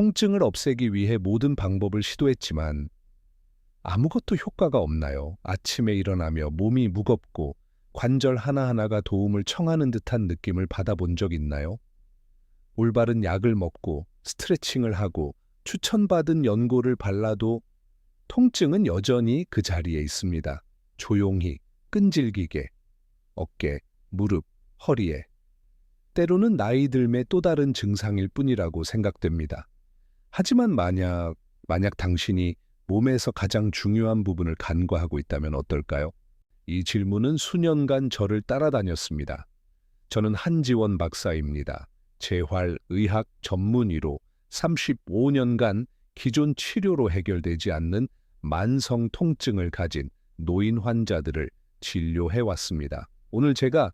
통증을 없애기 위해 모든 방법을 시도했지만 아무것도 효과가 없나요? 아침에 일어나며 몸이 무겁고 관절 하나하나가 도움을 청하는 듯한 느낌을 받아본 적 있나요? 올바른 약을 먹고 스트레칭을 하고 추천받은 연고를 발라도 통증은 여전히 그 자리에 있습니다. 조용히, 끈질기게, 어깨, 무릎, 허리에. 때로는 나이 들매 또 다른 증상일 뿐이라고 생각됩니다. 하지만 만약 당신이 몸에서 가장 중요한 부분을 간과하고 있다면 어떨까요? 이 질문은 수년간 저를 따라다녔습니다. 저는 한지원 박사입니다. 재활의학 전문의로 35년간 기존 치료로 해결되지 않는 만성 통증을 가진 노인 환자들을 진료해 왔습니다. 오늘 제가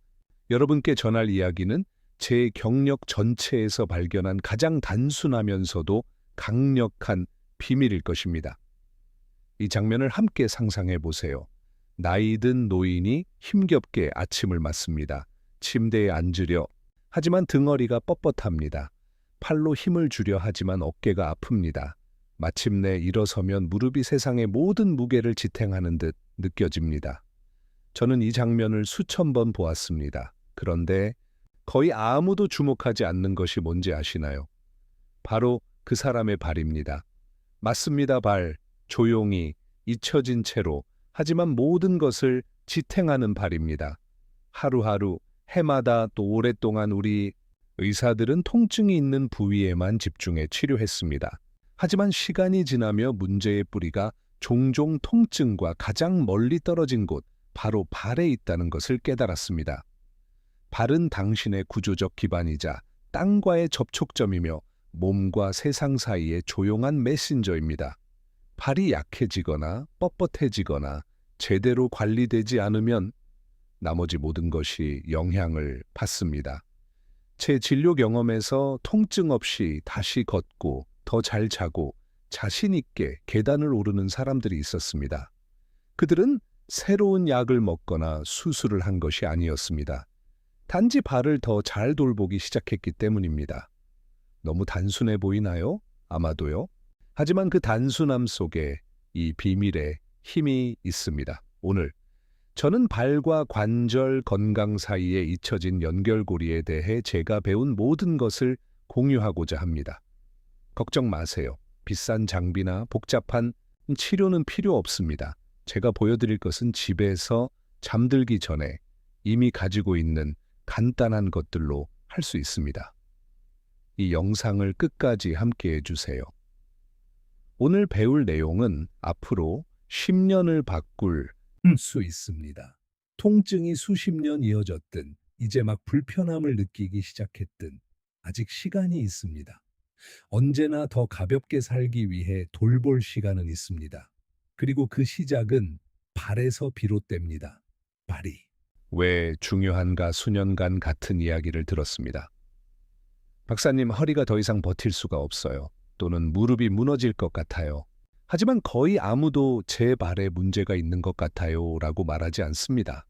여러분께 전할 이야기는 제 경력 전체에서 발견한 가장 단순하면서도 강력한 비밀일 것입니다. 이 장면을 함께 상상해 보세요. 나이 든 노인이 힘겹게 아침을 맞습니다. 침대에 앉으려 하지만 등허리가 뻣뻣합니다. 팔로 힘을 주려 하지만 어깨가 아픕니다. 마침내 일어서면 무릎이 세상의 모든 무게를 지탱하는 듯 느껴집니다. 저는 이 장면을 수천 번 보았습니다. 그런데 거의 아무도 주목하지 않는 것이 뭔지 아시나요? 바로 그 사람의 발입니다. 맞습니다, 발. 조용히, 잊혀진 채로, 하지만 모든 것을 지탱하는 발입니다. 하루하루, 해마다 또 오랫동안 우리 의사들은 통증이 있는 부위에만 집중해 치료했습니다. 하지만 시간이 지나며 문제의 뿌리가 종종 통증과 가장 멀리 떨어진 곳, 바로 발에 있다는 것을 깨달았습니다. 발은 당신의 구조적 기반이자 땅과의 접촉점이며 몸과 세상 사이의 조용한 메신저입니다. 발이 약해지거나 뻣뻣해지거나 제대로 관리되지 않으면 나머지 모든 것이 영향을 받습니다. 제 진료 경험에서 통증 없이 다시 걷고 더 잘 자고 자신 있게 계단을 오르는 사람들이 있었습니다. 그들은 새로운 약을 먹거나 수술을 한 것이 아니었습니다. 단지 발을 더 잘 돌보기 시작했기 때문입니다. 너무 단순해 보이나요? 아마도요. 하지만 그 단순함 속에 이 비밀의 힘이 있습니다. 오늘 저는 발과 관절 건강 사이에 잊혀진 연결고리에 대해 제가 배운 모든 것을 공유하고자 합니다. 걱정 마세요. 비싼 장비나 복잡한 치료는 필요 없습니다. 제가 보여드릴 것은 집에서 잠들기 전에 이미 가지고 있는 간단한 것들로 할 수 있습니다. 이 영상을 끝까지 함께 해주세요. 오늘 배울 내용은 앞으로 10년을 바꿀 수 있습니다. 통증이 수십 년 이어졌든 이제 막 불편함을 느끼기 시작했든 아직 시간이 있습니다. 언제나 더 가볍게 살기 위해 돌볼 시간은 있습니다. 그리고 그 시작은 발에서 비롯됩니다. 발이. 왜 중요한가 수년간 같은 이야기를 들었습니다. 박사님, 허리가 더 이상 버틸 수가 없어요. 또는 무릎이 무너질 것 같아요. 하지만 거의 아무도 제 발에 문제가 있는 것 같아요 라고 말하지 않습니다.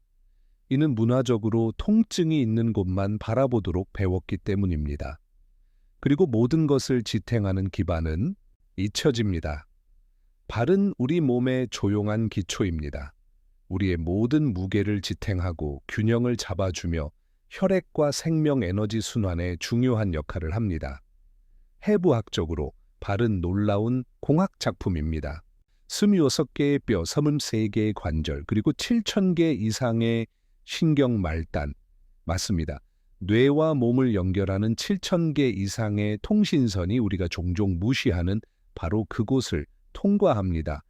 이는 문화적으로 통증이 있는 곳만 바라보도록 배웠기 때문입니다. 그리고 모든 것을 지탱하는 기반은 잊혀집니다. 발은 우리 몸의 조용한 기초입니다. 우리의 모든 무게를 지탱하고 균형을 잡아주며 혈액과 생명 에너지 순환에 중요한 역할을 합니다. 해부학적으로 발은 놀라운 공학 작품입니다. 26개의 뼈, 33개의 관절, 그리고 7,000개 이상의 신경 말단. 맞습니다. 뇌와 몸을 연결하는 7,000개 이상의 통신선이 우리가 종종 무시하는 바로 그곳을 통과합니다.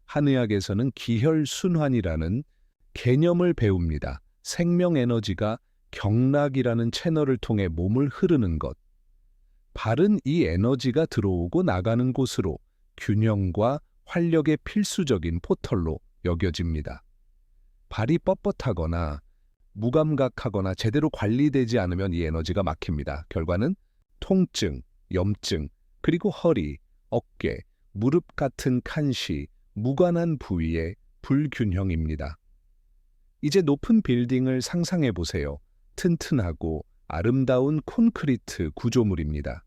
한의학에서는 기혈순환이라는 개념을 배웁니다. 생명 에너지가 경락이라는 채널을 통해 몸을 흐르는 것. 발은 이 에너지가 들어오고 나가는 곳으로 균형과 활력의 필수적인 포털로 여겨집니다. 발이 뻣뻣하거나 무감각하거나 제대로 관리되지 않으면 이 에너지가 막힙니다. 결과는 통증, 염증, 그리고 허리, 어깨, 무릎 같은 칸시, 무관한 부위의 불균형입니다. 이제 높은 빌딩을 상상해 보세요. 튼튼하고 아름다운 콘크리트 구조물입니다.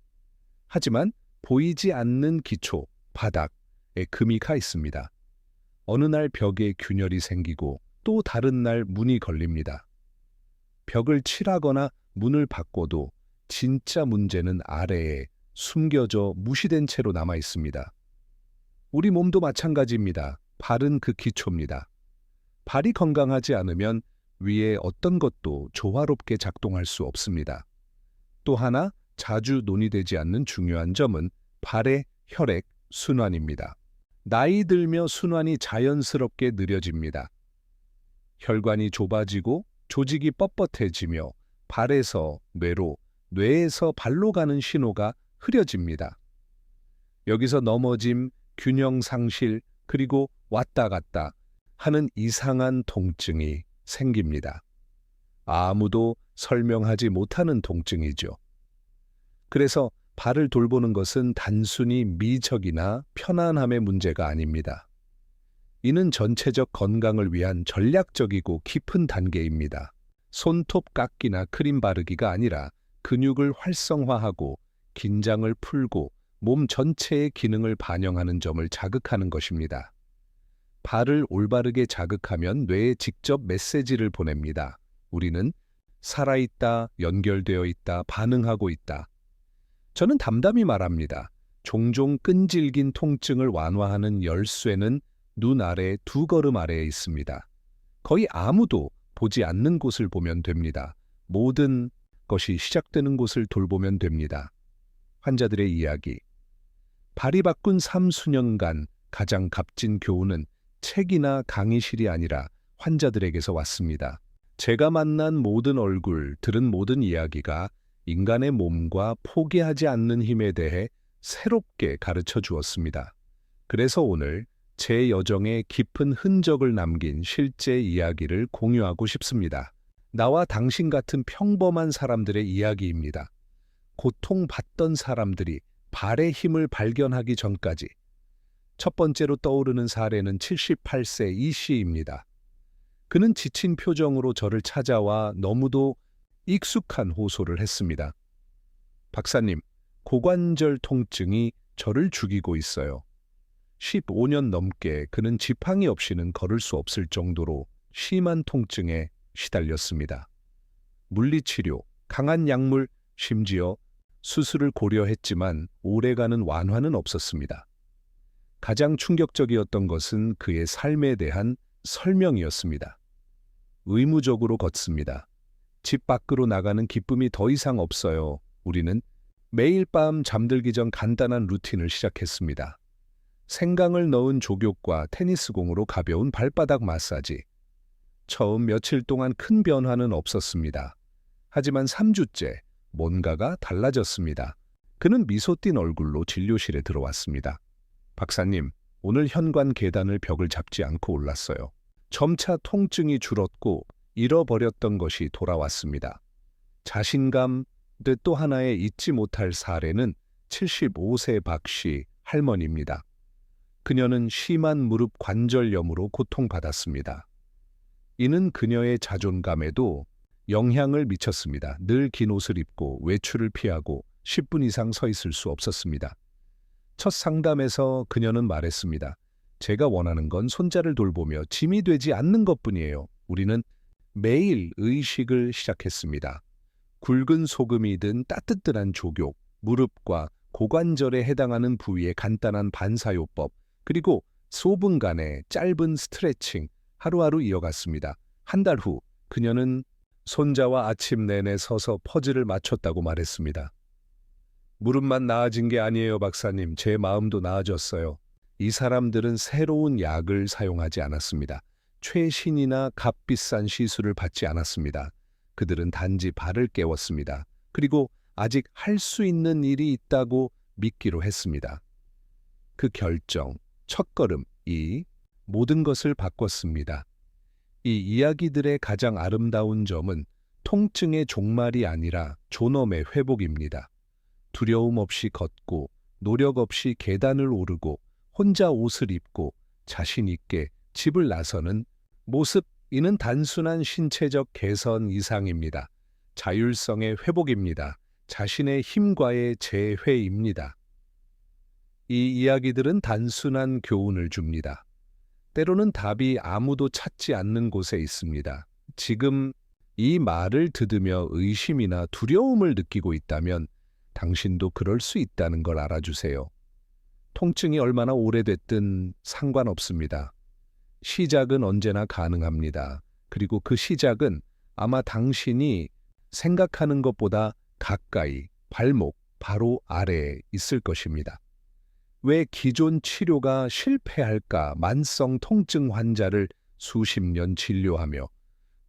하지만 보이지 않는 기초, 바닥에 금이 가 있습니다. 어느 날 벽에 균열이 생기고 또 다른 날 문이 걸립니다. 벽을 칠하거나 문을 바꿔도 진짜 문제는 아래에 숨겨져 무시된 채로 남아 있습니다. 우리 몸도 마찬가지입니다. 발은 그 기초입니다. 발이 건강하지 않으면 위에 어떤 것도 조화롭게 작동할 수 없습니다. 또 하나 자주 논의되지 않는 중요한 점은 발의 혈액 순환입니다. 나이 들며 순환이 자연스럽게 느려집니다. 혈관이 좁아지고 조직이 뻣뻣해지며 발에서 뇌로, 뇌에서 발로 가는 신호가 흐려집니다. 여기서 넘어짐, 균형 상실, 그리고 왔다 갔다 하는 이상한 통증이 생깁니다. 아무도 설명하지 못하는 통증이죠. 그래서 발을 돌보는 것은 단순히 미적이나 편안함의 문제가 아닙니다. 이는 전체적 건강을 위한 전략적이고 깊은 단계입니다. 손톱 깎기나 크림 바르기가 아니라 근육을 활성화하고 긴장을 풀고 몸 전체의 기능을 반영하는 점을 자극하는 것입니다. 발을 올바르게 자극하면 뇌에 직접 메시지를 보냅니다. 우리는 살아있다, 연결되어 있다, 반응하고 있다. 저는 담담히 말합니다. 종종 끈질긴 통증을 완화하는 열쇠는 눈 아래 2걸음 아래에 있습니다. 거의 아무도 보지 않는 곳을 보면 됩니다. 모든 것이 시작되는 곳을 돌보면 됩니다. 환자들의 이야기. 발이 바꾼 30년간 가장 값진 교훈은 책이나 강의실이 아니라 환자들에게서 왔습니다. 제가 만난 모든 얼굴, 들은 모든 이야기가 인간의 몸과 포기하지 않는 힘에 대해 새롭게 가르쳐 주었습니다. 그래서 오늘 제 여정에 깊은 흔적을 남긴 실제 이야기를 공유하고 싶습니다. 나와 당신 같은 평범한 사람들의 이야기입니다. 고통받던 사람들이 발의 힘을 발견하기 전까지. 첫 번째로 떠오르는 사례는 78세 이 씨입니다. 그는 지친 표정으로 저를 찾아와 너무도 익숙한 호소를 했습니다. 박사님, 고관절 통증이 저를 죽이고 있어요. 15년 넘게 그는 지팡이 없이는 걸을 수 없을 정도로 심한 통증에 시달렸습니다. 물리치료, 강한 약물, 심지어 수술을 고려했지만 오래가는 완화는 없었습니다. 가장 충격적이었던 것은 그의 삶에 대한 설명이었습니다. 의무적으로 걷습니다. 집 밖으로 나가는 기쁨이 더 이상 없어요. 우리는 매일 밤 잠들기 전 간단한 루틴을 시작했습니다. 생강을 넣은 족욕과 테니스공으로 가벼운 발바닥 마사지. 처음 며칠 동안 큰 변화는 없었습니다. 하지만 3주째 뭔가가 달라졌습니다. 그는 미소 띤 얼굴로 진료실에 들어왔습니다. 박사님, 오늘 현관 계단을 벽을 잡지 않고 올랐어요. 점차 통증이 줄었고 잃어버렸던 것이 돌아왔습니다. 자신감, 또 하나의 잊지 못할 사례는 75세 박씨 할머니입니다. 그녀는 심한 무릎 관절염으로 고통받았습니다. 이는 그녀의 자존감에도 영향을 미쳤습니다. 늘 긴 옷을 입고 외출을 피하고 10분 이상 서 있을 수 없었습니다. 첫 상담에서 그녀는 말했습니다. 제가 원하는 건 손자를 돌보며 짐이 되지 않는 것뿐이에요. 우리는 매일 의식을 시작했습니다. 굵은 소금이 든 따뜻한 족욕, 무릎과 고관절에 해당하는 부위의 간단한 반사요법, 그리고 소분간의 짧은 스트레칭, 하루하루 이어갔습니다. 한 달 후 그녀는 손자와 아침 내내 서서 퍼즐을 맞췄다고 말했습니다. 무릎만 나아진 게 아니에요, 박사님. 제 마음도 나아졌어요. 이 사람들은 새로운 약을 사용하지 않았습니다. 최신이나 값비싼 시술을 받지 않았습니다. 그들은 단지 발을 깨웠습니다. 그리고 아직 할 수 있는 일이 있다고 믿기로 했습니다. 그 결정, 첫걸음, 이 모든 것을 바꿨습니다. 이 이야기들의 가장 아름다운 점은 통증의 종말이 아니라 존엄의 회복입니다. 두려움 없이 걷고 노력 없이 계단을 오르고 혼자 옷을 입고 자신 있게 집을 나서는 모습, 이는 단순한 신체적 개선 이상입니다. 자율성의 회복입니다. 자신의 힘과의 재회입니다. 이 이야기들은 단순한 교훈을 줍니다. 때로는 답이 아무도 찾지 않는 곳에 있습니다. 지금 이 말을 들으며 의심이나 두려움을 느끼고 있다면 당신도 그럴 수 있다는 걸 알아주세요. 통증이 얼마나 오래됐든 상관없습니다. 시작은 언제나 가능합니다. 그리고 그 시작은 아마 당신이 생각하는 것보다 가까이, 발목 바로 아래에 있을 것입니다. 왜 기존 치료가 실패할까? 만성 통증 환자를 수십 년 진료하며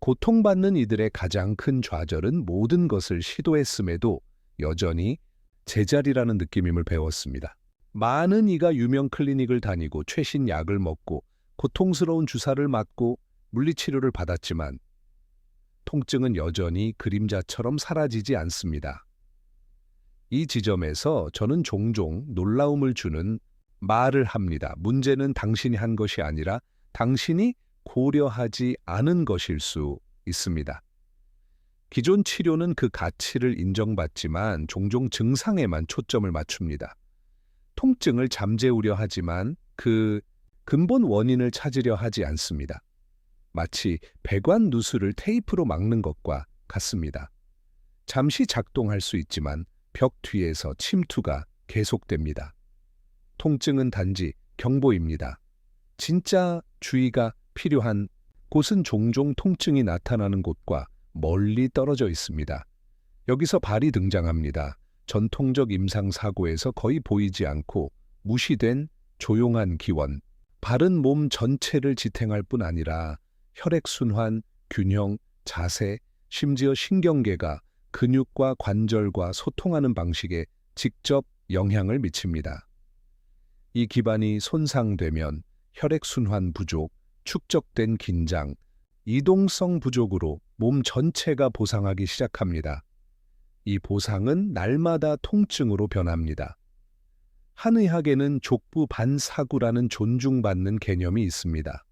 고통받는 이들의 가장 큰 좌절은 모든 것을 시도했음에도 여전히 제자리라는 느낌임을 배웠습니다. 많은 이가 유명 클리닉을 다니고 최신 약을 먹고 고통스러운 주사를 맞고 물리치료를 받았지만 통증은 여전히 그림자처럼 사라지지 않습니다. 이 지점에서 저는 종종 놀라움을 주는 말을 합니다. 문제는 당신이 한 것이 아니라 당신이 고려하지 않은 것일 수 있습니다. 기존 치료는 그 가치를 인정받지만 종종 증상에만 초점을 맞춥니다. 통증을 잠재우려 하지만 그 근본 원인을 찾으려 하지 않습니다. 마치 배관 누수를 테이프로 막는 것과 같습니다. 잠시 작동할 수 있지만 벽 뒤에서 침투가 계속됩니다. 통증은 단지 경보입니다. 진짜 주의가 필요한 곳은 종종 통증이 나타나는 곳과 멀리 떨어져 있습니다. 여기서 발이 등장합니다. 전통적 임상사고에서 거의 보이지 않고 무시된 조용한 기원. 발은 몸 전체를 지탱할 뿐 아니라 혈액순환, 균형, 자세, 심지어 신경계가 근육과 관절과 소통하는 방식에 직접 영향을 미칩니다. 이 기반이 손상되면 혈액순환 부족, 축적된 긴장, 이동성 부족으로 몸 전체가 보상하기 시작합니다. 이 보상은 날마다 통증으로 변합니다. 한의학에는 족부 반사구라는 존중받는 개념이 있습니다.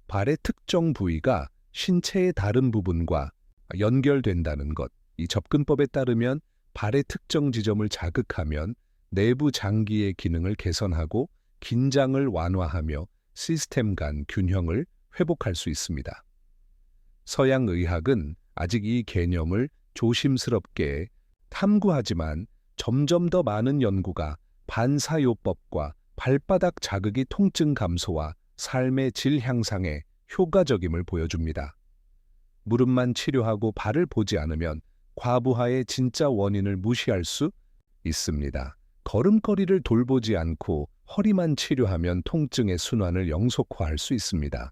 발의 특정 부위가 신체의 다른 부분과 연결된다는 것. 이 접근법에 따르면 발의 특정 지점을 자극하면 내부 장기의 기능을 개선하고 긴장을 완화하며 시스템 간 균형을 회복할 수 있습니다. 서양 의학은 아직 이 개념을 조심스럽게 탐구하지만 점점 더 많은 연구가 반사요법과 발바닥 자극이 통증 감소와 삶의 질 향상에 효과적임을 보여줍니다. 무릎만 치료하고 발을 보지 않으면 과부하의 진짜 원인을 무시할 수 있습니다. 걸음걸이를 돌보지 않고 허리만 치료하면 통증의 순환을 영속화할 수 있습니다.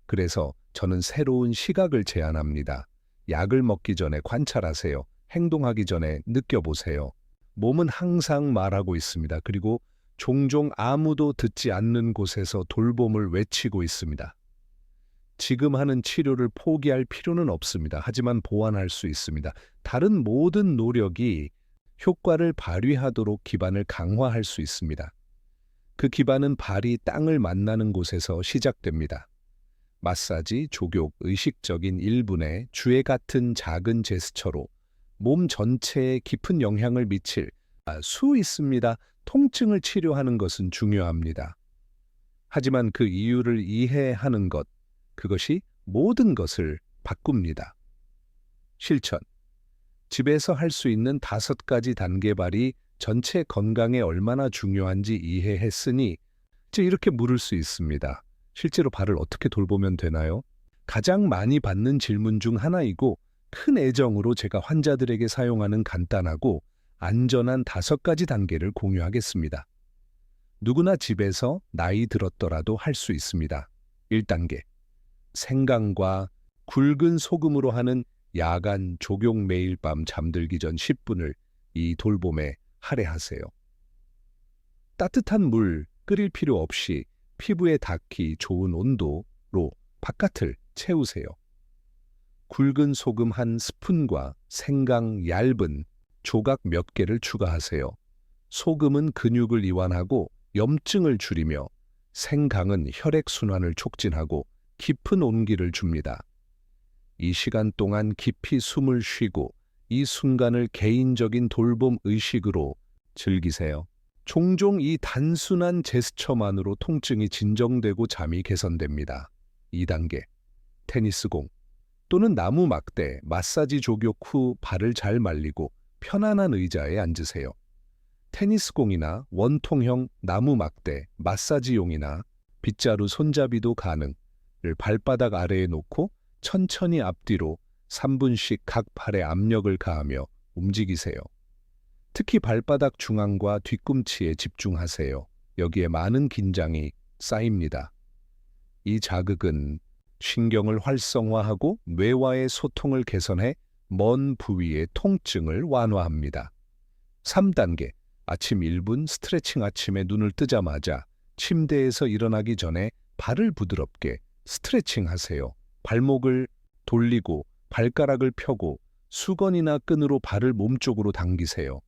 그래서 저는 새로운 시각을 제안합니다. 약을 먹기 전에 관찰하세요. 행동하기 전에 느껴보세요. 몸은 항상 말하고 있습니다. 그리고 종종 아무도 듣지 않는 곳에서 돌봄을 외치고 있습니다. 지금 하는 치료를 포기할 필요는 없습니다. 하지만 보완할 수 있습니다. 다른 모든 노력이 효과를 발휘하도록 기반을 강화할 수 있습니다. 그 기반은 발이 땅을 만나는 곳에서 시작됩니다. 마사지, 족욕, 의식적인 1분의 주에 같은 작은 제스처로 몸 전체에 깊은 영향을 미칠 수 있습니다. 통증을 치료하는 것은 중요합니다. 하지만 그 이유를 이해하는 것, 그것이 모든 것을 바꿉니다. 실천. 집에서 할 수 있는 5가지 단계발이 전체 건강에 얼마나 중요한지 이해했으니 이제 이렇게 물을 수 있습니다. 실제로 발을 어떻게 돌보면 되나요? 가장 많이 받는 질문 중 하나이고 큰 애정으로 제가 환자들에게 사용하는 간단하고 안전한 5가지 단계를 공유하겠습니다. 누구나 집에서 나이 들었더라도 할 수 있습니다. 1단계. 생강과 굵은 소금으로 하는 야간 족욕 매일 밤 잠들기 전 10분을 이 돌봄에 할애하세요. 따뜻한 물 끓일 필요 없이 피부에 닿기 좋은 온도로 바깥을 채우세요. 굵은 소금 한 스푼과 생강 얇은 조각 몇 개를 추가하세요. 소금은 근육을 이완하고 염증을 줄이며 생강은 혈액순환을 촉진하고 깊은 온기를 줍니다. 이 시간 동안 깊이 숨을 쉬고 이 순간을 개인적인 돌봄 의식으로 즐기세요. 종종 이 단순한 제스처만으로 통증이 진정되고 잠이 개선됩니다. 2단계. 테니스공 또는 나무 막대, 마사지 족욕 후 발을 잘 말리고 편안한 의자에 앉으세요. 테니스공이나 원통형 나무 막대, 마사지용이나 빗자루 손잡이도 가능. 를 발바닥 아래에 놓고 천천히 앞뒤로 3분씩 각 팔에 압력을 가하며 움직이세요. 특히 발바닥 중앙과 뒤꿈치에 집중하세요. 여기에 많은 긴장이 쌓입니다. 이 자극은 신경을 활성화하고 뇌와의 소통을 개선해 먼 부위의 통증을 완화합니다. 3단계. 아침 1분 스트레칭. 아침에 눈을 뜨자마자 침대에서 일어나기 전에 발을 부드럽게 스트레칭 하세요. 발목을 돌리고 발가락을 펴고 수건이나 끈으로 발을 몸쪽으로 당기세요.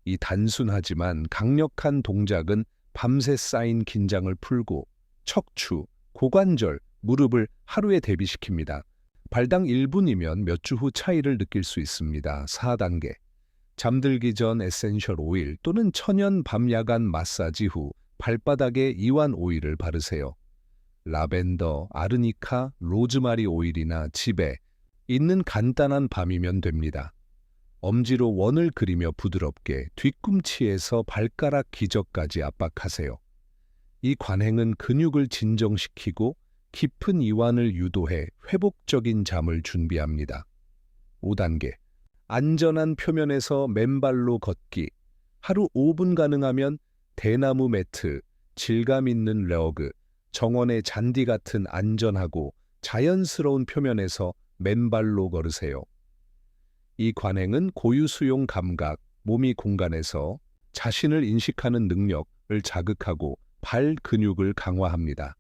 이 단순하지만 강력한 동작은 밤새 쌓인 긴장을 풀고 척추, 고관절, 무릎을 하루에 대비시킵니다. 발당 1분이면 몇 주 후 차이를 느낄 수 있습니다. 4단계. 잠들기 전 에센셜 오일 또는 천연 밤야간 마사지 후 발바닥에 이완 오일을 바르세요. 라벤더, 아르니카, 로즈마리 오일이나 집에 있는 간단한 밤이면 됩니다. 엄지로 원을 그리며 부드럽게 뒤꿈치에서 발가락 기저까지 압박하세요. 이 관행은 근육을 진정시키고 깊은 이완을 유도해 회복적인 잠을 준비합니다. 5단계. 안전한 표면에서 맨발로 걷기. 하루 5분 가능하면 대나무 매트, 질감 있는 러그, 정원의 잔디 같은 안전하고 자연스러운 표면에서 맨발로 걸으세요. 이 관행은 고유수용 감각, 몸이 공간에서 자신을 인식하는 능력을 자극하고 발 근육을 강화합니다.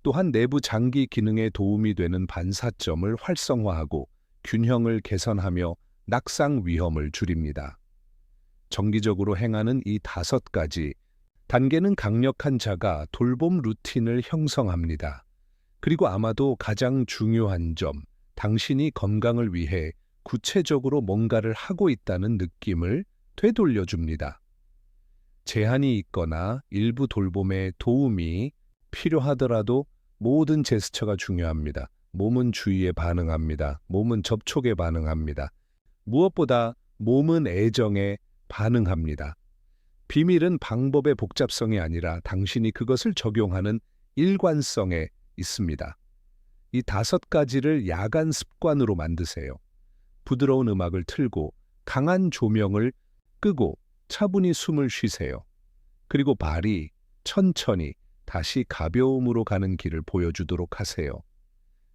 또한 내부 장기 기능에 도움이 되는 반사점을 활성화하고 균형을 개선하며 낙상 위험을 줄입니다. 정기적으로 행하는 이 5가지 단계는 강력한 자가 돌봄 루틴을 형성합니다. 그리고 아마도 가장 중요한 점, 당신이 건강을 위해 구체적으로 뭔가를 하고 있다는 느낌을 되돌려줍니다. 제한이 있거나 일부 돌봄에 도움이 필요하더라도 모든 제스처가 중요합니다. 몸은 주의에 반응합니다. 몸은 접촉에 반응합니다. 무엇보다 몸은 애정에 반응합니다. 비밀은 방법의 복잡성이 아니라 당신이 그것을 적용하는 일관성에 있습니다. 이 5가지를 야간 습관으로 만드세요. 부드러운 음악을 틀고 강한 조명을 끄고 차분히 숨을 쉬세요. 그리고 발이 천천히 다시 가벼움으로 가는 길을 보여주도록 하세요.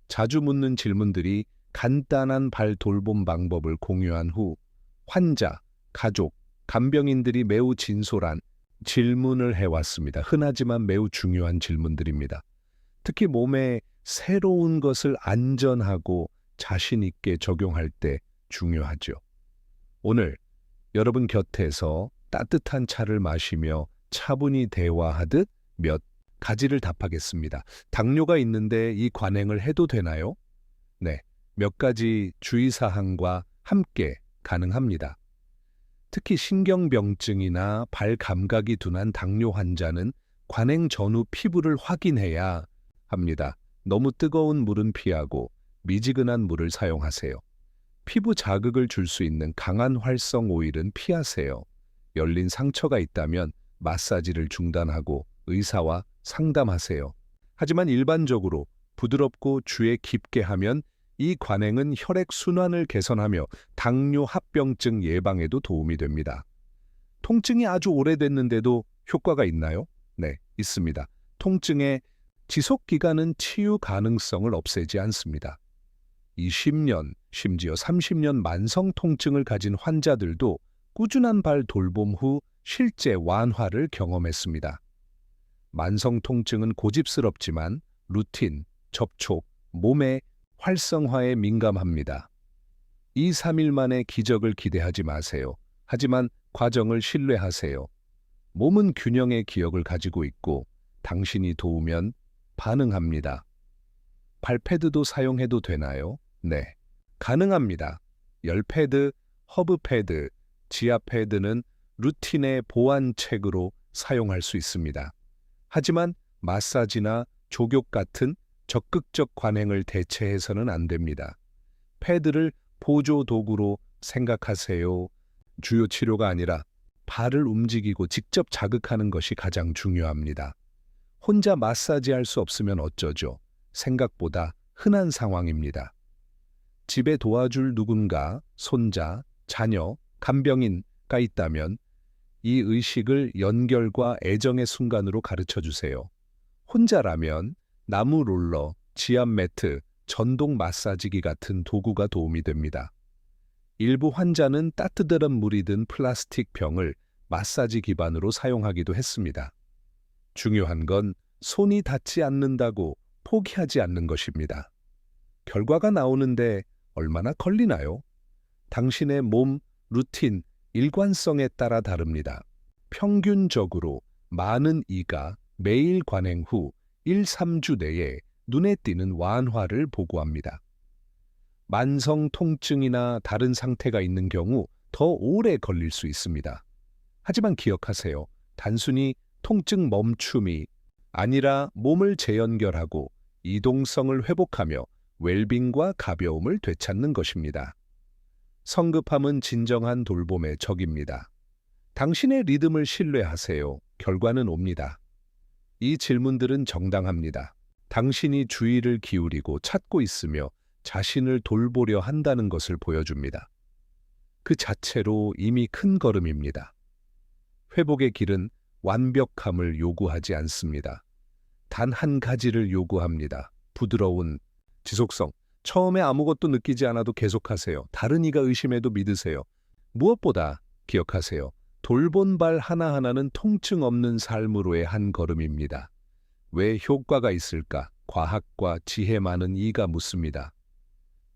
자주 묻는 질문들이 간단한 발 돌봄 방법을 공유한 후 환자, 가족, 간병인들이 매우 진솔한 질문을 해왔습니다. 흔하지만 매우 중요한 질문들입니다. 특히 몸에 새로운 것을 안전하고 자신 있게 적용할 때 중요하죠. 오늘 여러분 곁에서 따뜻한 차를 마시며 차분히 대화하듯 몇 가지를 답하겠습니다. 당뇨가 있는데 이 관행을 해도 되나요? 네, 몇 가지 주의사항과 함께 가능합니다. 특히 신경병증이나 발 감각이 둔한 당뇨 환자는 관행 전후 피부를 확인해야 합니다. 너무 뜨거운 물은 피하고 미지근한 물을 사용하세요. 피부 자극을 줄 수 있는 강한 활성 오일은 피하세요. 열린 상처가 있다면 마사지를 중단하고 의사와 상담하세요. 하지만 일반적으로 부드럽고 주의 깊게 하면 이 관행은 혈액 순환을 개선하며 당뇨 합병증 예방에도 도움이 됩니다. 통증이 아주 오래됐는데도 효과가 있나요? 네, 있습니다. 통증의 지속 기간은 치유 가능성을 없애지 않습니다. 20년, 심지어 30년 만성 통증을 가진 환자들도 꾸준한 발 돌봄 후 실제 완화를 경험했습니다. 만성 통증은 고집스럽지만 루틴, 접촉, 몸의 활성화에 민감합니다. 2, 3일 만에 기적을 기대하지 마세요. 하지만 과정을 신뢰하세요. 몸은 균형의 기억을 가지고 있고 당신이 도우면 반응합니다. 발패드도 사용해도 되나요? 네, 가능합니다. 열패드, 허브 패드, 지압 패드는 루틴의 보완책으로 사용할 수 있습니다. 하지만 마사지나 족욕 같은 적극적 관행을 대체해서는 안 됩니다. 패드를 보조 도구로 생각하세요. 주요 치료가 아니라 발을 움직이고 직접 자극하는 것이 가장 중요합니다. 혼자 마사지할 수 없으면 어쩌죠? 생각보다 흔한 상황입니다. 집에 도와줄 누군가, 손자, 자녀, 간병인가 있다면 이 의식을 연결과 애정의 순간으로 가르쳐 주세요. 혼자라면 나무 롤러, 지압 매트, 전동 마사지기 같은 도구가 도움이 됩니다. 일부 환자는 따뜻한 물이 든 플라스틱 병을 마사지 기반으로 사용하기도 했습니다. 중요한 건 손이 닿지 않는다고 포기하지 않는 것입니다. 결과가 나오는데 얼마나 걸리나요? 당신의 몸, 루틴, 일관성에 따라 다릅니다. 평균적으로 많은 이가 매일 관행 후 1~3주 내에 눈에 띄는 완화를 보고합니다. 만성 통증이나 다른 상태가 있는 경우 더 오래 걸릴 수 있습니다. 하지만 기억하세요. 단순히 통증 멈춤이 아니라 몸을 재연결하고 이동성을 회복하며 웰빙과 가벼움을 되찾는 것입니다. 성급함은 진정한 돌봄의 적입니다. 당신의 리듬을 신뢰하세요. 결과는 옵니다. 이 질문들은 정당합니다. 당신이 주의를 기울이고 찾고 있으며 자신을 돌보려 한다는 것을 보여줍니다. 그 자체로 이미 큰 걸음입니다. 회복의 길은 완벽함을 요구하지 않습니다. 단 한 가지를 요구합니다. 부드러운 지속성. 처음에 아무것도 느끼지 않아도 계속하세요. 다른 이가 의심해도 믿으세요. 무엇보다 기억하세요. 돌본 발 하나하나는 통증 없는 삶으로의 한 걸음입니다. 왜 효과가 있을까? 과학과 지혜 많은 이가 묻습니다.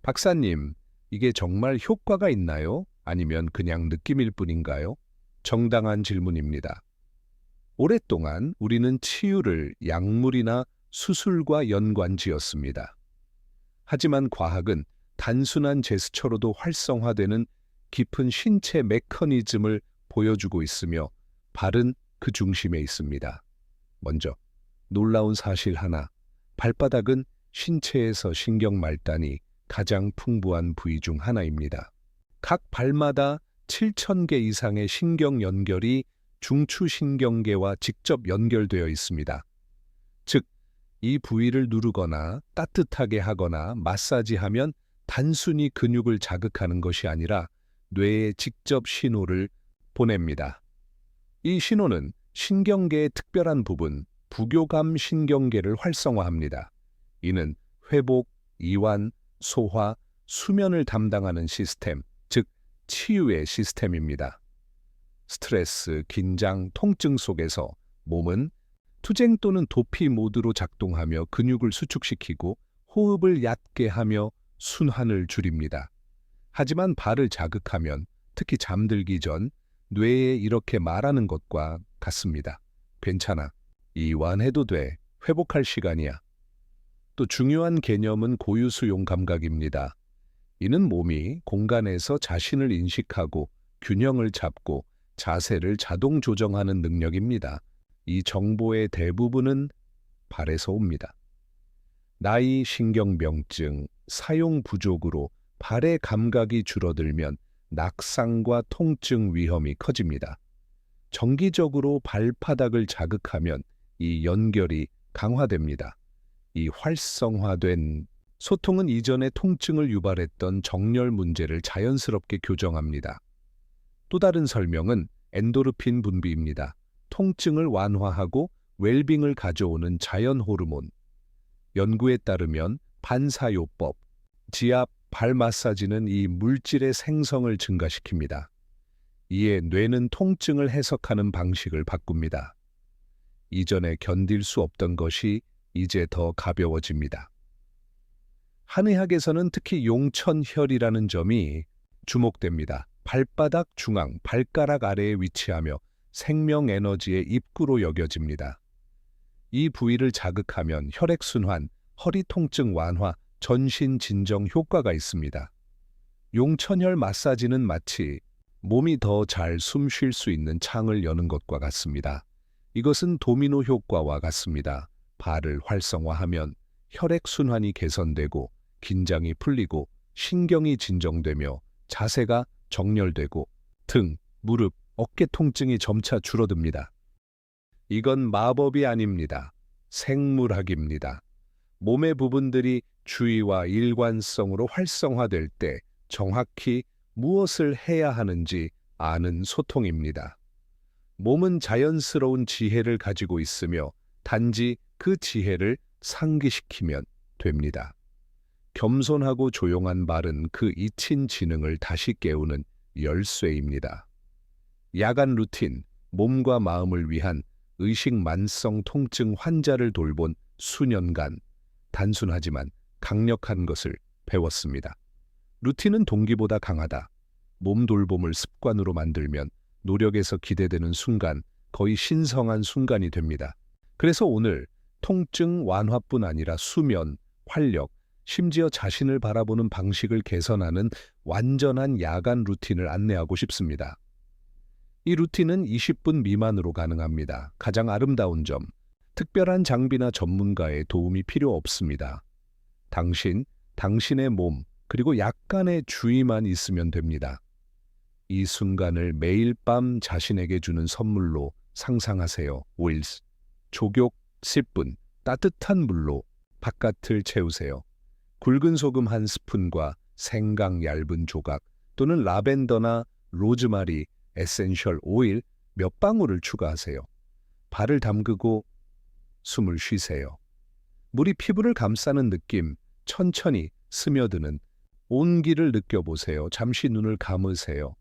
박사님, 이게 정말 효과가 있나요? 아니면 그냥 느낌일 뿐인가요? 정당한 질문입니다. 오랫동안 우리는 치유를 약물이나 수술과 연관지었습니다. 하지만 과학은 단순한 제스처로도 활성화되는 깊은 신체 메커니즘을 보여주고 있으며 발은 그 중심에 있습니다. 먼저 놀라운 사실 하나, 발바닥은 신체에서 신경 말단이 가장 풍부한 부위 중 하나입니다. 각 발마다 7,000개 이상의 신경 연결이 중추신경계와 직접 연결되어 있습니다. 즉, 이 부위를 누르거나 따뜻하게 하거나 마사지하면 단순히 근육을 자극하는 것이 아니라 뇌에 직접 신호를 보냅니다. 이 신호는 신경계의 특별한 부분, 부교감 신경계를 활성화합니다. 이는 회복, 이완, 소화, 수면을 담당하는 시스템, 즉 치유의 시스템입니다. 스트레스, 긴장, 통증 속에서 몸은 투쟁 또는 도피 모드로 작동하며 근육을 수축시키고 호흡을 얕게 하며 순환을 줄입니다. 하지만 발을 자극하면, 특히 잠들기 전, 뇌에 이렇게 말하는 것과 같습니다. 괜찮아. 이완해도 돼. 회복할 시간이야. 또 중요한 개념은 고유수용 감각입니다. 이는 몸이 공간에서 자신을 인식하고 균형을 잡고 자세를 자동 조정하는 능력입니다. 이 정보의 대부분은 발에서 옵니다. 나이, 신경병증, 사용 부족으로 발의 감각이 줄어들면 낙상과 통증 위험이 커집니다. 정기적으로 발바닥을 자극하면 이 연결이 강화됩니다. 이 활성화된 소통은 이전의 통증을 유발했던 정렬 문제를 자연스럽게 교정합니다. 또 다른 설명은 엔도르핀 분비입니다. 통증을 완화하고 웰빙을 가져오는 자연 호르몬. 연구에 따르면 반사요법, 지압, 발 마사지는 이 물질의 생성을 증가시킵니다. 이에 뇌는 통증을 해석하는 방식을 바꿉니다. 이전에 견딜 수 없던 것이 이제 더 가벼워집니다. 한의학에서는 특히 용천혈이라는 점이 주목됩니다. 발바닥 중앙, 발가락 아래에 위치하며 생명 에너지의 입구로 여겨집니다. 이 부위를 자극하면 혈액순환, 허리 통증 완화, 전신 진정 효과가 있습니다. 용천혈 마사지는 마치 몸이 더 잘 숨 쉴 수 있는 창을 여는 것과 같습니다. 이것은 도미노 효과와 같습니다. 발을 활성화하면 혈액순환이 개선되고 긴장이 풀리고 신경이 진정되며 자세가 정렬되고 등, 무릎, 어깨 통증이 점차 줄어듭니다. 이건 마법이 아닙니다. 생물학입니다. 몸의 부분들이 주의와 일관성으로 활성화될 때 정확히 무엇을 해야 하는지 아는 소통입니다. 몸은 자연스러운 지혜를 가지고 있으며 단지 그 지혜를 상기시키면 됩니다. 겸손하고 조용한 말은 그 잊힌 지능을 다시 깨우는 열쇠입니다. 야간 루틴, 몸과 마음을 위한 의식 만성 통증 환자를 돌본 수년간 단순하지만 강력한 것을 배웠습니다. 루틴은 동기보다 강하다. 몸 돌봄을 습관으로 만들면 노력에서 기대되는 순간 거의 신성한 순간이 됩니다. 그래서 오늘 통증 완화뿐 아니라 수면, 활력, 심지어 자신을 바라보는 방식을 개선하는 완전한 야간 루틴을 안내하고 싶습니다. 이 루틴은 20분 미만으로 가능합니다. 가장 아름다운 점, 특별한 장비나 전문가의 도움이 필요 없습니다. 당신의 몸, 그리고 약간의 주의만 있으면 됩니다. 이 순간을 매일 밤 자신에게 주는 선물로 상상하세요. 오일스, 족욕 10분, 따뜻한 물로 바깥을 채우세요. 굵은 소금 1스푼과 생강 얇은 조각 또는 라벤더나 로즈마리, 에센셜 오일 몇 방울을 추가하세요. 발을 담그고 숨을 쉬세요. 물이 피부를 감싸는 느낌, 천천히 스며드는 온기를 느껴보세요. 잠시 눈을 감으세요.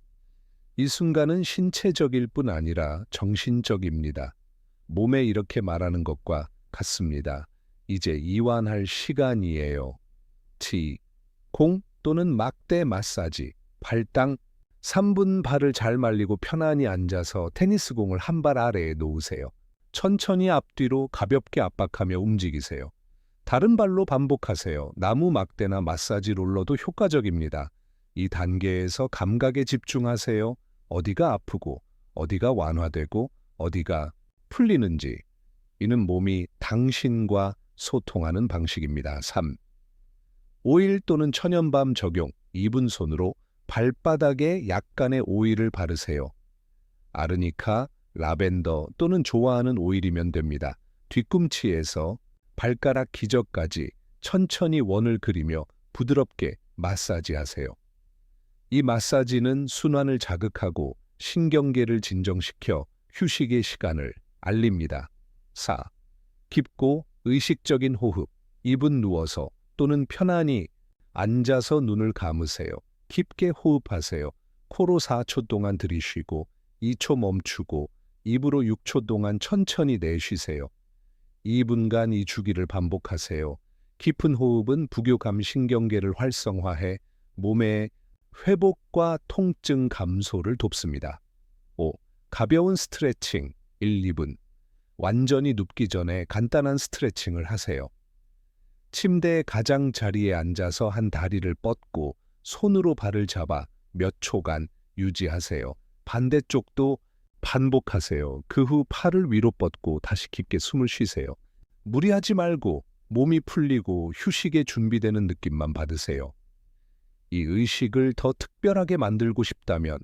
이 순간은 신체적일 뿐 아니라 정신적입니다. 몸에 이렇게 말하는 것과 같습니다. 이제 이완할 시간이에요. 공 또는 막대 마사지, 발당 3분 발을 잘 말리고 편안히 앉아서 테니스 공을 한 발 아래에 놓으세요. 천천히 앞뒤로 가볍게 압박하며 움직이세요. 다른 발로 반복하세요. 나무 막대나 마사지 롤러도 효과적입니다. 이 단계에서 감각에 집중하세요. 어디가 아프고 어디가 완화되고 어디가 풀리는지. 이는 몸이 당신과 소통하는 방식입니다. 3. 오일 또는 천연밤 적용. 2분 손으로 발바닥에 약간의 오일을 바르세요. 아르니카, 라벤더 또는 좋아하는 오일이면 됩니다. 뒤꿈치에서 발가락 기저까지 천천히 원을 그리며 부드럽게 마사지하세요. 이 마사지는 순환을 자극하고 신경계를 진정시켜 휴식의 시간을 알립니다. 4. 깊고 의식적인 호흡. 2분 누워서 또는 편안히 앉아서 눈을 감으세요. 깊게 호흡하세요. 코로 4초 동안 들이쉬고 2초 멈추고 입으로 6초 동안 천천히 내쉬세요. 2분간 이 주기를 반복하세요. 깊은 호흡은 부교감 신경계를 활성화해 몸의 회복과 통증 감소를 돕습니다. 5. 가벼운 스트레칭 1, 2분. 완전히 눕기 전에 간단한 스트레칭을 하세요. 침대의 가장자리에 앉아서 한 다리를 뻗고 손으로 발을 잡아 몇 초간 유지하세요. 반대쪽도 반복하세요. 그 후 팔을 위로 뻗고 다시 깊게 숨을 쉬세요. 무리하지 말고 몸이 풀리고 휴식에 준비되는 느낌만 받으세요. 이 의식을 더 특별하게 만들고 싶다면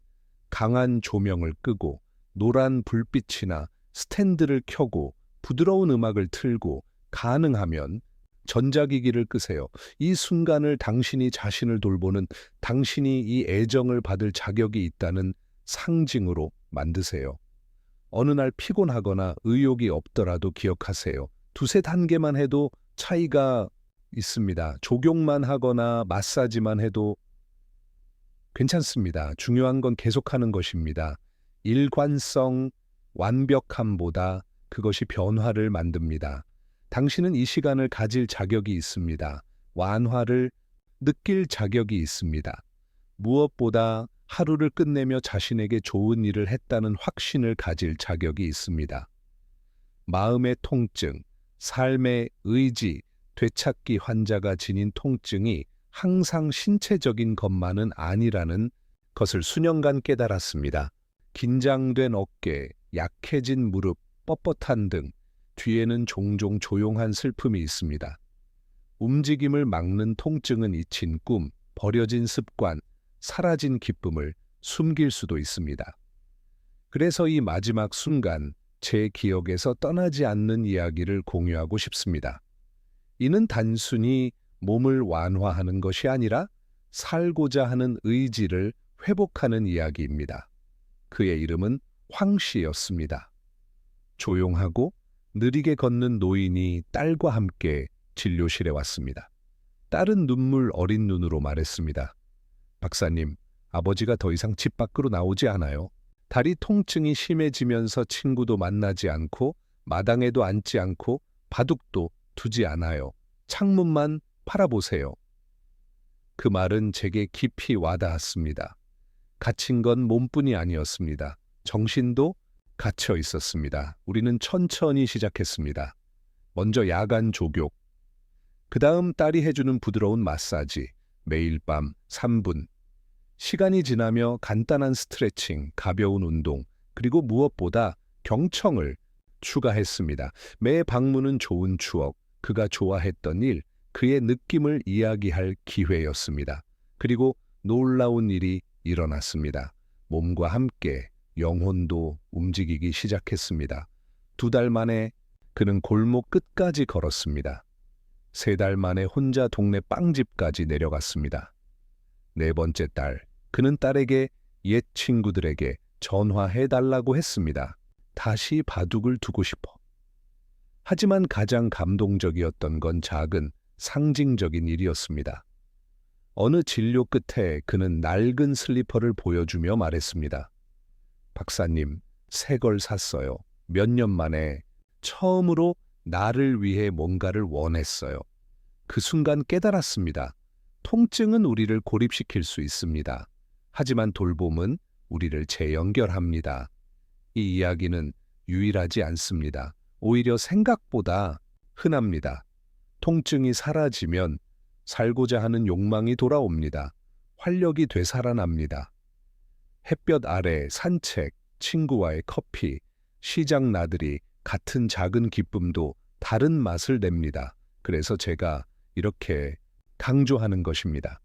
강한 조명을 끄고 노란 불빛이나 스탠드를 켜고 부드러운 음악을 틀고 가능하면 전자기기를 끄세요. 이 순간을 당신이 자신을 돌보는, 당신이 이 애정을 받을 자격이 있다는 상징으로 만드세요. 어느 날 피곤하거나 의욕이 없더라도 기억하세요. 두세 단계만 해도 차이가 있습니다. 조경만 하거나 마사지만 해도 괜찮습니다. 중요한 건 계속하는 것입니다. 일관성, 완벽함보다 그것이 변화를 만듭니다. 당신은 이 시간을 가질 자격이 있습니다. 완화를 느낄 자격이 있습니다. 무엇보다 하루를 끝내며 자신에게 좋은 일을 했다는 확신을 가질 자격이 있습니다. 마음의 통증, 삶의 의지, 되찾기 환자가 지닌 통증이 항상 신체적인 것만은 아니라는 것을 수년간 깨달았습니다. 긴장된 어깨, 약해진 무릎, 뻣뻣한 등 뒤에는 종종 조용한 슬픔이 있습니다. 움직임을 막는 통증은 잊힌 꿈, 버려진 습관, 사라진 기쁨을 숨길 수도 있습니다. 그래서 이 마지막 순간 제 기억에서 떠나지 않는 이야기를 공유하고 싶습니다. 이는 단순히 몸을 완화하는 것이 아니라 살고자 하는 의지를 회복하는 이야기입니다. 그의 이름은 황 씨였습니다. 조용하고 느리게 걷는 노인이 딸과 함께 진료실에 왔습니다. 딸은 눈물 어린 눈으로 말했습니다. 박사님, 아버지가 더 이상 집 밖으로 나오지 않아요. 다리 통증이 심해지면서 친구도 만나지 않고 마당에도 앉지 않고 바둑도 두지 않아요. 창문만 바라보세요. 그 말은 제게 깊이 와닿았습니다. 갇힌 건 몸뿐이 아니었습니다. 정신도 갇혀 있었습니다. 우리는 천천히 시작했습니다. 먼저 야간 족욕, 그 다음 딸이 해주는 부드러운 마사지, 매일 밤 3분. 시간이 지나며 간단한 스트레칭, 가벼운 운동, 그리고 무엇보다 경청을 추가했습니다. 매 방문은 좋은 추억, 그가 좋아했던 일, 그의 느낌을 이야기할 기회였습니다. 그리고 놀라운 일이 일어났습니다. 몸과 함께 영혼도 움직이기 시작했습니다. 2달 만에 그는 골목 끝까지 걸었습니다. 3달 만에 혼자 동네 빵집까지 내려갔습니다. 4번째 달, 그는 딸에게 옛 친구들에게 전화해달라고 했습니다. 다시 바둑을 두고 싶어. 하지만 가장 감동적이었던 건 작은 상징적인 일이었습니다. 어느 진료 끝에 그는 낡은 슬리퍼를 보여주며 말했습니다. 박사님, 새 걸 샀어요. 몇 년 만에 처음으로 나를 위해 뭔가를 원했어요. 그 순간 깨달았습니다. 통증은 우리를 고립시킬 수 있습니다. 하지만 돌봄은 우리를 재연결합니다. 이 이야기는 유일하지 않습니다. 오히려 생각보다 흔합니다. 통증이 사라지면 살고자 하는 욕망이 돌아옵니다. 활력이 되살아납니다. 햇볕 아래 산책, 친구와의 커피, 시장 나들이 같은 작은 기쁨도 다른 맛을 냅니다. 그래서 제가 이렇게 강조하는 것입니다.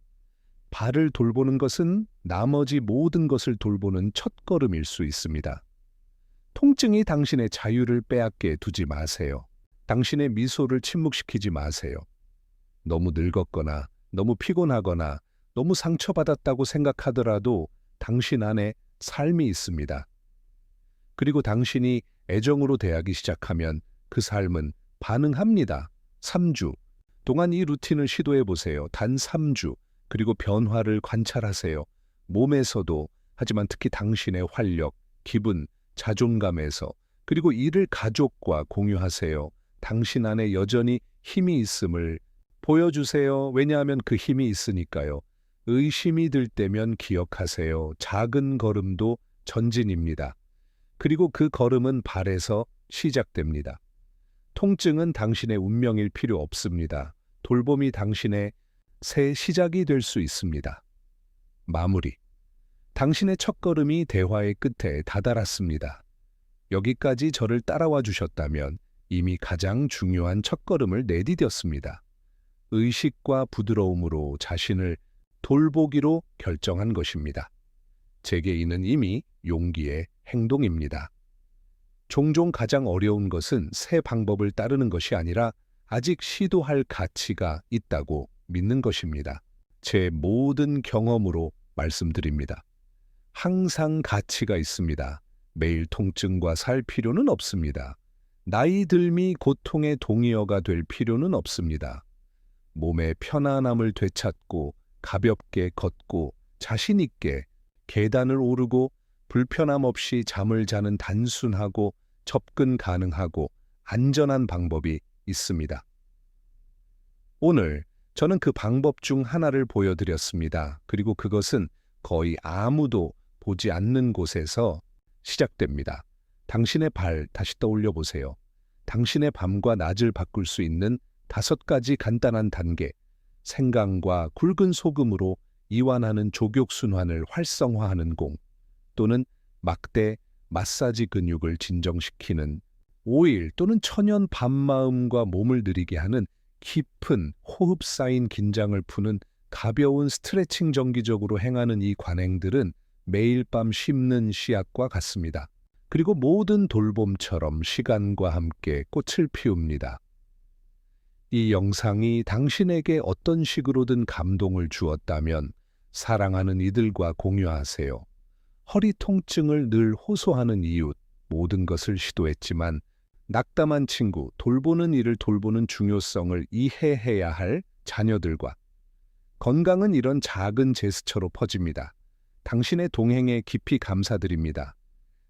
발을 돌보는 것은 나머지 모든 것을 돌보는 첫걸음일 수 있습니다. 통증이 당신의 자유를 빼앗게 두지 마세요. 당신의 미소를 침묵시키지 마세요. 너무 늙었거나 너무 피곤하거나 너무 상처받았다고 생각하더라도 당신 안에 삶이 있습니다. 그리고 당신이 애정으로 대하기 시작하면 그 삶은 반응합니다. 3주 동안 이 루틴을 시도해 보세요. 단 3주. 그리고 변화를 관찰하세요. 몸에서도, 하지만 특히 당신의 활력, 기분, 자존감에서, 그리고 이를 가족과 공유하세요. 당신 안에 여전히 힘이 있음을 보여주세요. 왜냐하면 그 힘이 있으니까요. 의심이 들 때면 기억하세요. 작은 걸음도 전진입니다. 그리고 그 걸음은 발에서 시작됩니다. 통증은 당신의 운명일 필요 없습니다. 돌봄이 당신의 새 시작이 될 수 있습니다. 마무리. 당신의 첫걸음이 대화의 끝에 다다랐습니다. 여기까지 저를 따라와 주셨다면 이미 가장 중요한 첫걸음을 내디뎠습니다. 의식과 부드러움으로 자신을 돌보기로 결정한 것입니다. 제게 이는 이미 용기의 행동입니다. 종종 가장 어려운 것은 새 방법을 따르는 것이 아니라 아직 시도할 가치가 있다고 믿는 것입니다. 제 모든 경험으로 말씀드립니다. 항상 가치가 있습니다. 매일 통증과 살 필요는 없습니다. 나이 들미 고통의 동의어가 될 필요는 없습니다. 몸의 편안함을 되찾고 가볍게 걷고 자신 있게 계단을 오르고 불편함 없이 잠을 자는 단순하고 접근 가능하고 안전한 방법이 있습니다. 오늘 저는 그 방법 중 하나를 보여드렸습니다. 그리고 그것은 거의 아무도 보지 않는 곳에서 시작됩니다. 당신의 발 다시 떠올려 보세요. 당신의 밤과 낮을 바꿀 수 있는 5가지 간단한 단계, 생강과 굵은 소금으로 이완하는 족욕순환을 활성화하는 공, 또는 막대 마사지 근육을 진정시키는 오일 또는 천연 밤마음과 몸을 느리게 하는 깊은 호흡 쌓인 긴장을 푸는 가벼운 스트레칭 정기적으로 행하는 이 관행들은 매일 밤 씹는 씨앗과 같습니다. 그리고 모든 돌봄처럼 시간과 함께 꽃을 피웁니다. 이 영상이 당신에게 어떤 식으로든 감동을 주었다면 사랑하는 이들과 공유하세요. 허리 통증을 늘 호소하는 이웃, 모든 것을 시도했지만 낙담한 친구, 돌보는 일을 돌보는 중요성을 이해해야 할 자녀들과 건강은 이런 작은 제스처로 퍼집니다. 당신의 동행에 깊이 감사드립니다.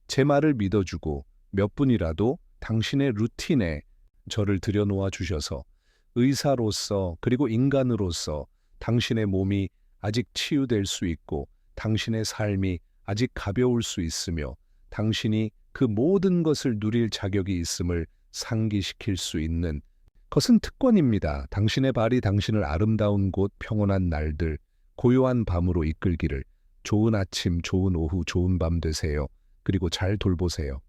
제 말을 믿어주고 몇 분이라도 당신의 루틴에 저를 들여놓아 주셔서 의사로서 그리고 인간으로서 당신의 몸이 아직 치유될 수 있고 당신의 삶이 아직 가벼울 수 있으며 당신이 그 모든 것을 누릴 자격이 있음을 상기시킬 수 있는 것은 특권입니다. 당신의 발이 당신을 아름다운 곳, 평온한 날들, 고요한 밤으로 이끌기를. 좋은 아침, 좋은 오후, 좋은 밤 되세요. 그리고 잘 돌보세요.